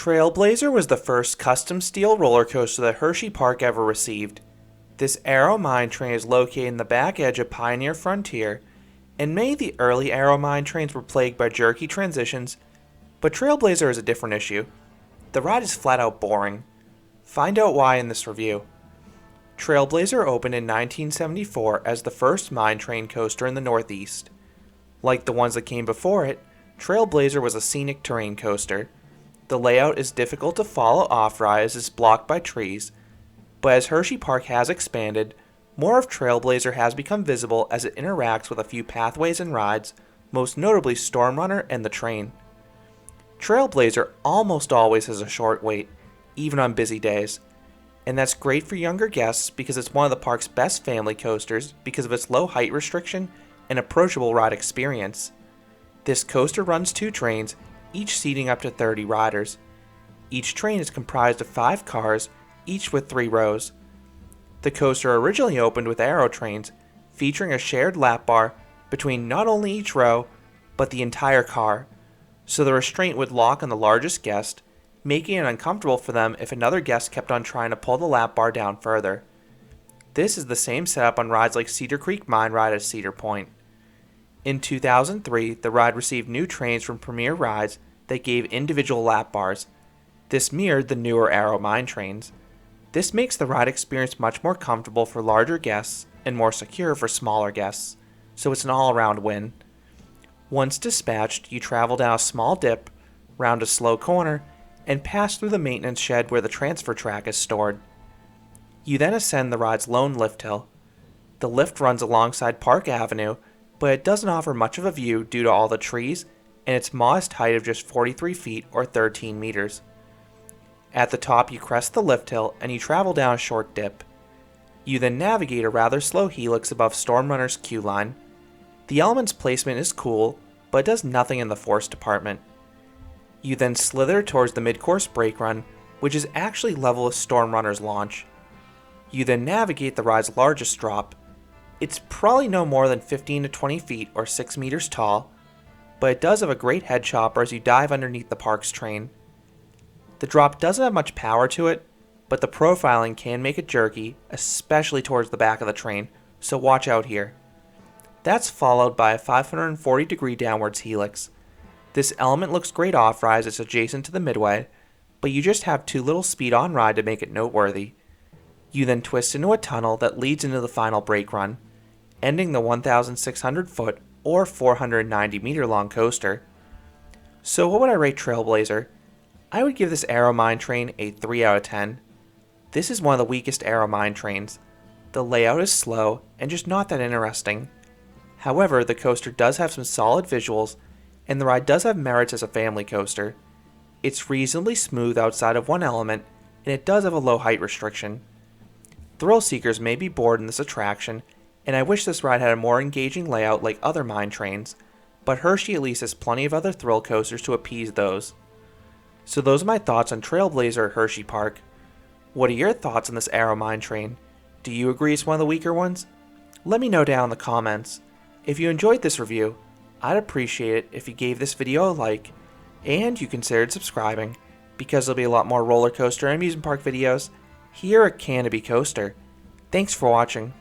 Trailblazer was the first custom steel roller coaster that Hersheypark ever received. This Aero mine train is located in the back edge of Pioneer Frontier, and many of the early Aero mine trains were plagued by jerky transitions, but Trailblazer is a different issue. The ride is flat out boring. Find out why in this review. Trailblazer opened in 1974 as the first mine train coaster in the Northeast. Like the ones that came before it, Trailblazer was a scenic terrain coaster. The layout is difficult to follow off-ride as it's blocked by trees, but as Hersheypark has expanded, more of Trailblazer has become visible as it interacts with a few pathways and rides, most notably Storm Runner and the train. Trailblazer almost always has a short wait, even on busy days, and that's great for younger guests because it's one of the park's best family coasters because of its low height restriction and approachable ride experience. This coaster runs 2 trains, each seating up to 30 riders. Each train is comprised of 5 cars, each with 3 rows. The coaster originally opened with Aero trains, featuring a shared lap bar between not only each row, but the entire car, so the restraint would lock on the largest guest, making it uncomfortable for them if another guest kept on trying to pull the lap bar down further. This is the same setup on rides like Cedar Creek Mine Ride at Cedar Point. In 2003, the ride received new trains from Premier Rides that gave individual lap bars. This mirrored the newer Aero mine trains. This makes the ride experience much more comfortable for larger guests and more secure for smaller guests, so it's an all-around win. Once dispatched, you travel down a small dip, round a slow corner, and pass through the maintenance shed where the transfer track is stored. You then ascend the ride's lone lift hill. The lift runs alongside Park Avenue, but it doesn't offer much of a view due to all the trees and its modest height of just 43 feet or 13 meters. At the top you crest the lift hill and you travel down a short dip. You then navigate a rather slow helix above Storm Runner's queue line. The element's placement is cool, but it does nothing in the force department. You then slither towards the mid-course brake run, which is actually level with Storm Runner's launch. You then navigate the ride's largest drop. It's probably no more than 15 to 20 feet or 6 meters tall, but it does have a great head chopper as you dive underneath the park's train. The drop doesn't have much power to it, but the profiling can make it jerky, especially towards the back of the train, so watch out here. That's followed by a 540-degree downwards helix. This element looks great off-ride as it's adjacent to the midway, but you just have too little speed on ride to make it noteworthy. You then twist into a tunnel that leads into the final brake run, ending the 1,600 foot or 490 meter long coaster. So what would I rate Trailblazer? I would give this Aero mine train a 3 out of 10. This is one of the weakest Aero mine trains. The layout is slow and just not that interesting. However, the coaster does have some solid visuals, and the ride does have merits as a family coaster. It's reasonably smooth outside of one element, and it does have a low height restriction. Thrill seekers may be bored in this attraction, and I wish this ride had a more engaging layout like other mine trains, but Hershey at least has plenty of other thrill coasters to appease those. So those are my thoughts on Trailblazer at Hersheypark. What are your thoughts on this Aero mine train? Do you agree it's one of the weaker ones? Let me know down in the comments. If you enjoyed this review, I'd appreciate it if you gave this video a like, and you considered subscribing, because there'll be a lot more roller coaster and amusement park videos here at Canopy Coaster. Thanks for watching.